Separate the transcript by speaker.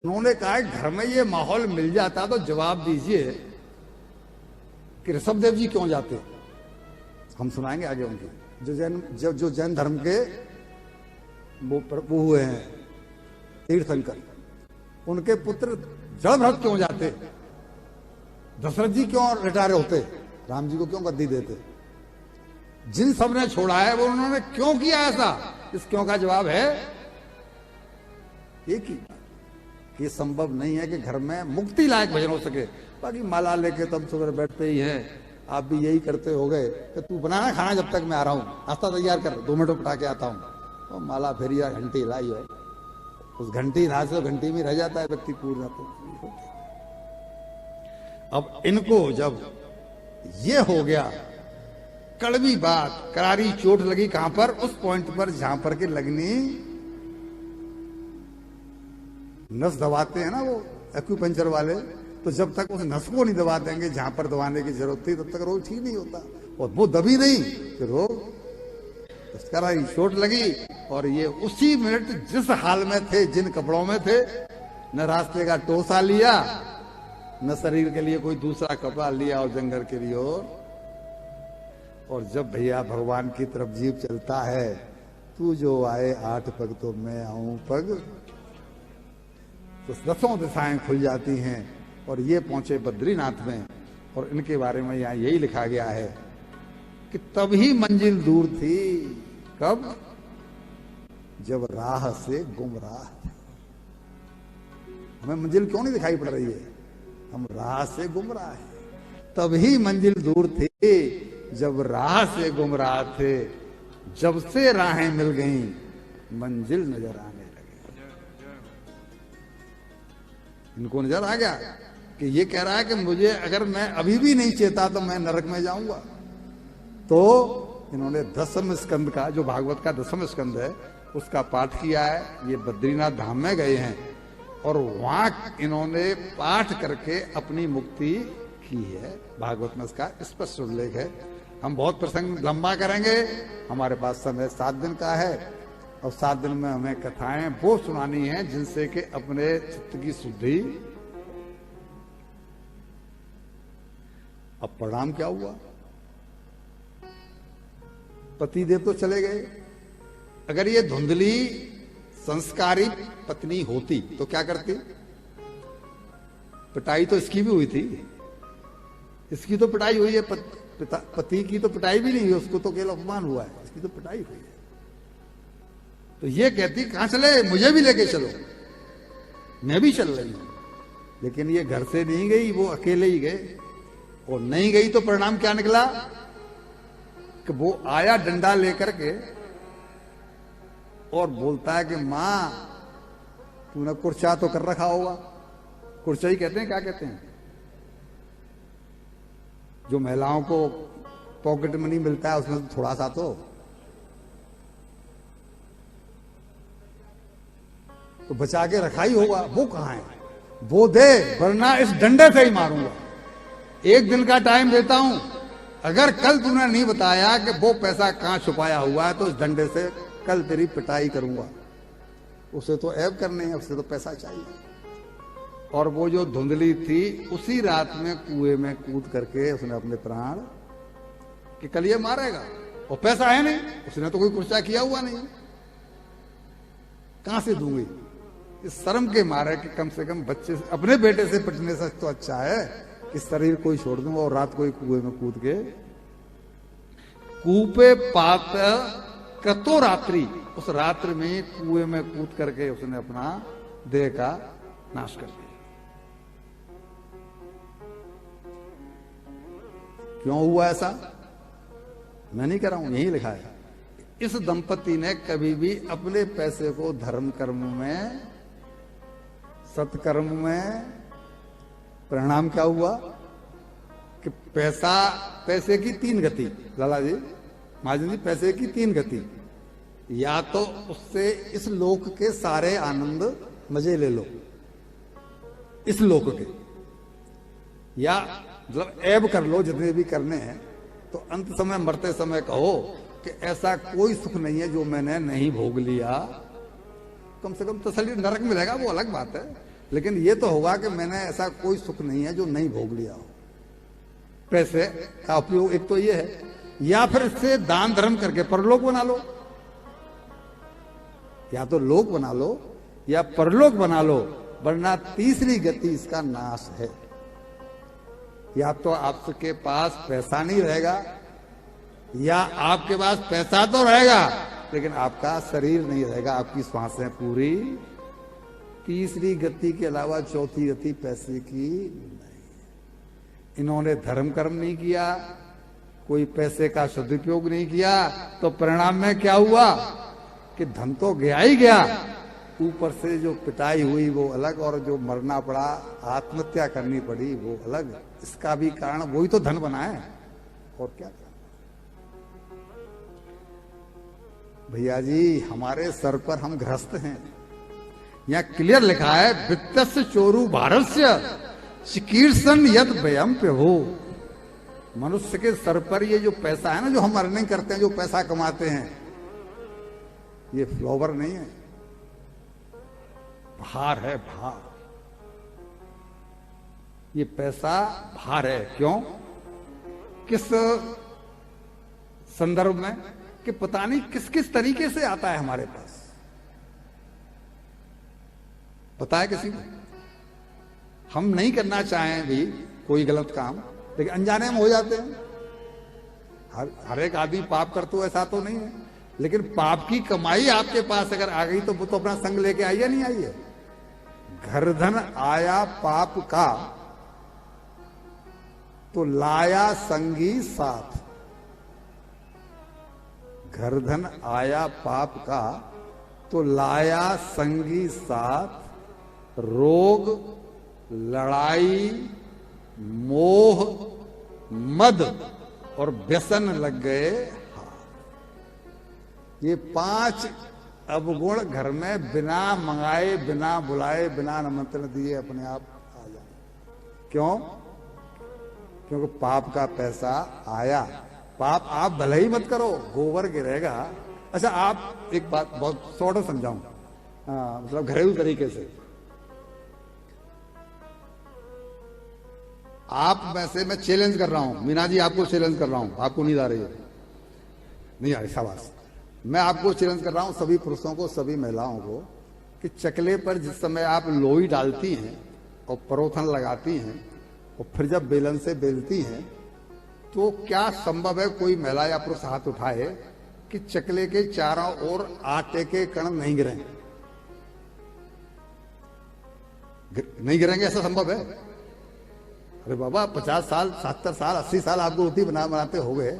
Speaker 1: उन्होंने कहा घर में ये माहौल मिल जाता तो जवाब दीजिए कि ऋषभदेव जी क्यों जाते। हम सुनाएंगे आगे उनकी जो जैन धर्म के वो हुए हैं तीर्थंकर, उनके पुत्र जड़भरत क्यों जाते, दशरथ जी क्यों रिटायर होते, राम जी को क्यों गद्दी देते। जिन सब ने छोड़ा है वो उन्होंने क्यों किया ऐसा, इस क्यों का जवाब है एक ही, ये संभव नहीं है कि घर में मुक्ति लायक भजन हो सके। बाकी माला लेके तब सुबह बैठते ही हैं, आप भी यही करते हो गए कि तू बनाना खाना जब तक मैं आ रहा हूं, नाश्ता तैयार कर 2 मिनट पटा के आता हूं। तो माला फेरी या घंटी लाई हो, उस घंटी ना से घंटी में रह जाता है व्यक्ति पूर्ण। तो अब इनको जब ये हो गया, कड़वी बात, करारी चोट लगी कहां पर, उस पॉइंट पर जहां पर के लगनी नस दबाते हैं ना वो एक्यूपंचर वाले, तो जब तक उस नस को नहीं दबा देंगे जहां पर दबाने की जरूरत थी तब तक रोग ठीक नहीं होता। और वो दबी नहीं कि रोग करारी चोट लगी, और ये उसी मिनट जिस हाल में थे, जिन कपड़ों में थे, न रास्ते का टोसा लिया, न शरीर के लिए कोई दूसरा कपड़ा लिया और जंगल के लिए। और जब भैया भगवान की तरफ जीव चलता है, तू जो आए 8 पग तो मैं आऊं पग, तो 10 दिशाएं खुल जाती हैं। और ये पहुंचे बद्रीनाथ में, और इनके बारे में यहां यही लिखा गया है कि तभी मंजिल दूर थी, कब, जब राह से गुमराह। हमें मंजिल क्यों नहीं दिखाई पड़ रही है, हम राह से गुमराह हैं। तभी मंजिल दूर थी जब राह से गुमराह थे, जब से राहें मिल गईं मंजिल नजर आने लगी। इनको नजर आ गया कि ये कह रहा है कि मुझे अगर मैं अभी भी नहीं चेता तो मैं नरक में जाऊंगा। तो इन्होंने 10वें स्कंद का, जो भागवत का 10वां स्कंद है, उसका पाठ किया है। ये बद्रीनाथ धाम में गए हैं और वहां इन्होंने पाठ करके अपनी मुक्ति की है। भागवत में इसका स्पष्ट उल्लेख है। हम बहुत प्रसंग लंबा करेंगे, हमारे पास समय 7 दिन का है, और 7 दिन में हमें कथाएं वो सुनानी है जिनसे कि अपने चित्त की शुद्धि। अब परिणाम क्या हुआ, पतिदेव तो चले गए। अगर ये धुंधली संस्कारी पत्नी होती तो क्या करती, पिटाई तो इसकी भी हुई थी, इसकी तो पिटाई हुई है, पति की तो पिटाई भी नहीं हुई, उसको तो केवल अपमान हुआ है, इसकी तो पिटाई हुई है। तो ये कहती कहां चले, मुझे भी लेके चलो, मैं भी चल रही हूं। लेकिन ये घर से नहीं गई, वो अकेले ही गए। और नहीं गई तो परिणाम क्या निकला कि वो आया डंडा लेकर के और बोलता है कि मां तूने कुर्चा तो कर रखा होगा। कुर्चा ही कहते हैं, क्या कहते हैं, जो महिलाओं को पॉकेट मनी मिलता है उसमें थोड़ा सा तो बचा के रखा ही होगा। वो कहां है, वो दे, वरना इस डंडे से ही मारूंगा। 1 दिन का टाइम देता हूं, अगर कल तूने नहीं बताया कि वो पैसा कहां छुपाया हुआ है तो इस डंडे से कल तेरी पिटाई करूंगा। उसे तो ऐब करने हैं, उसे तो पैसा चाहिए। और वो जो धुंधली थी, उसी रात में कुएं में कूद करके उसने अपने प्राण, कि कल ये मारेगा और पैसा है नहीं, उसने तो कोई कुर्चा किया हुआ नहीं, कहां से दूंगी। इस शर्म के मारे कि कम से कम बच्चे अपने बेटे से पिटने से तो अच्छा है कि शरीर कोई छोड़ दूंगा और रात को ही कुएं में कूद के, कूपे पात कतो रात्रि, उस रात्रि में कुएं में कूद करके उसने अपना देह का नाश कर दिया। क्यों हुआ ऐसा मैं नहीं कह रहा हूं, यही लिखा है। इस दंपति ने कभी भी अपने पैसे को धर्म कर्म में, सत्कर्म में, परिणाम क्या हुआ कि पैसे की 3 गति, लाला जी, महाजन जी, पैसे की 3 गति, या तो उससे इस लोक के सारे आनंद मजे ले लो, इस लोक के, या मतलब ऐब कर लो जितने भी करने हैं, तो अंत समय मरते समय कहो कि ऐसा कोई सुख नहीं है जो मैंने नहीं भोग लिया। कम से कम तसल्ली, नरक मिलेगा वो अलग बात है, लेकिन ये तो होगा कि मैंने ऐसा कोई सुख नहीं है जो नहीं भोग लिया हो। पैसे का उपयोग एक तो ये है, या फिर इससे दान धर्म करके परलोक बना लो, या तो लोक बना लो या परलोक बना लो, वरना तीसरी गति इसका नाश है। या तो आपके पास पैसा नहीं रहेगा, या आपके पास पैसा तो रहेगा लेकिन आपका शरीर नहीं रहेगा, आपकी श्वासें पूरी। तीसरी गति के अलावा चौथी गति पैसे की नहीं। इन्होंने धर्म कर्म नहीं किया, कोई पैसे का सदुपयोग नहीं किया, तो परिणाम में क्या हुआ कि धन तो गया ही गया, ऊपर से जो पिटाई हुई वो अलग, और जो मरना पड़ा, आत्महत्या करनी पड़ी वो अलग। इसका भी कारण वही तो धन बना है, और क्या। भैया जी हमारे सर पर हम गृहस्थ हैं, यहां क्लियर लिखा है वित्तस्य चोरू भारस्य चिकीर्षण यद व्ययम पे हो। मनुष्य के सर पर ये जो पैसा है ना, जो हम अर्निंग करते हैं, जो पैसा कमाते हैं, ये फ्लावर नहीं है, भार है, भार। ये पैसा भार है। क्यों? किस संदर्भ में? कि पता नहीं किस किस तरीके से आता है हमारे पास। पता है किसी को? हम नहीं करना चाहें भी कोई गलत काम, लेकिन अनजाने में हो जाते हैं। हर एक आदमी पाप करते हो ऐसा तो नहीं है, लेकिन पाप की कमाई आपके पास अगर आ गई तो वो तो अपना संग लेके आई है, नहीं आई है। घर धन आया पाप का तो लाया संगी साथ। घर धन आया पाप का तो लाया संगी साथ। रोग, लड़ाई, मोह, मद और व्यसन लग गए हाथ। ये 5 अवगुण घर में बिना मंगाए, बिना बुलाए, बिना निमंत्रण दिए अपने आप आ जाए। क्यों? क्योंकि पाप का पैसा आया। पाप आप भले ही मत करो, गोबर गिरेगा। अच्छा, आप एक बात बहुत शॉर्ट समझाऊं, मतलब घरेलू तरीके से। आप में से मैं चैलेंज कर रहा हूं, मीना जी आपको चैलेंज कर रहा हूं, आपको नींद आ रही है? नहीं आ रही, शाबाश। मैं आपको चैलेंज कर रहा हूं, सभी पुरुषों को, सभी महिलाओं को, कि चकले पर जिस समय आप लोई डालती हैं और परोथन लगाती हैं और फिर जब बेलन से बेलती हैं, तो क्या संभव है कोई महिला या पुरुष हाथ उठाए कि चकले के चारों ओर आटे के कण नहीं गिरे? नहीं गिरेंगे, ऐसा संभव है? अरे बाबा, 50 साल, 70 साल, 80 साल आपको रोटी बनाते हो गए,